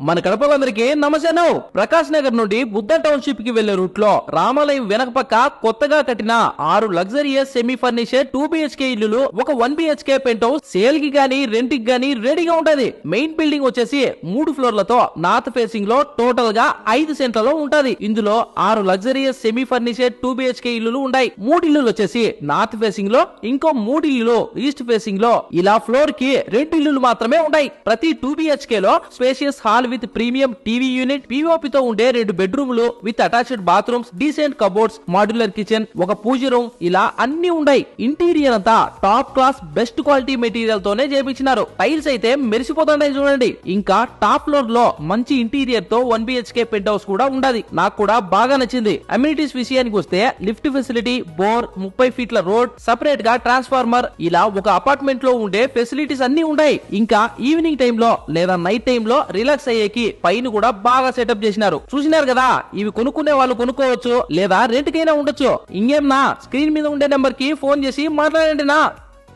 మన కడపలందరికీ నమస్కారం. ప్రకాష్ నగర్ నుండి బుద్ధ టౌన్షిప్ కి వెళ్లే రూట్ లో రామాలయం వెనక పక్క కొత్తగా కట్టిన 6 లగ్జరియస్ సెమీ ఫర్నిచర్ 2 BHK ఇల్లులు, ఒక 1 BHK పెంట్ హౌస్ సేల్ కి గానీ రెంట్ కి గానీ రెడీగా ఉంటది. మెయిన్ బిల్డింగ్ వచ్చేసి 3 ఫ్లోర్లతో నార్త్ ఫేసింగ్ లో టోటల్ గా 5 సెంట్లలో ఉంటది. ఇందులో 6 లగ్జరియస్ సెమీ ఫర్నిచర్ 2 BHK ఇల్లులు ఉన్నాయి. 3 ఇల్లులు వచ్చేసి నార్త్ ఫేసింగ్ లో, ఇంకో 3 ఇల్లులు ఈస్ట్ ఫేసింగ్ లో, ఇలా ఫ్లోర్ కి 2 ఇల్లులు మాత్రమే ఉన్నాయి. ప్రతి 2 BHK లో spacious hall with premium TV unit, POP తో ఉండే 2 బెడ్రూమ్లు with attached bathrooms, decent cupboards, modular kitchen, ఒక పూజ రూమ్, ఇలా అన్ని ఉన్నాయి. ఇంటీరియర్ అంతా top class best quality material తోనే చేపించినారు. టైల్స్ అయితే మెరిసిపోతున్నాయి చూడండి. ఇంకా టాప్ ఫ్లోర్ లో మంచి ఇంటీరియర్ తో 1 BHK పెంట్ హౌస్ కూడా ఉండాలి. నాకు కూడా బాగా నచ్చింది. అమ్యూనిటీస్ విషయానికి వస్తే లిఫ్ట్ ఫెసిలిటీ, బోర్, 30 ఫీట్ల రోడ్, సెపరేట్ గా ట్రాన్స్ఫార్మర్, ఇలా ఒక అపార్ట్మెంట్ లో ఉండే ఫెసిలిటీస్ అన్ని ఉన్నాయి. ఇంకా ఈవినింగ్ టైం లో లేదా నైట్ టైం లో రిలాక్స్ అయ్యేకి పైన కూడా బాగా సెటప్ చేసినారు. చూసినారు కదా, ఇవి కొనుక్కునే వాళ్ళు కొనుక్కోవచ్చు లేదా రెంట్ కైనా ఉండొచ్చు. ఇంకేం నా స్క్రీన్ మీద ఉండే నెంబర్ కి ఫోన్ చేసి మాట్లాడండి నా.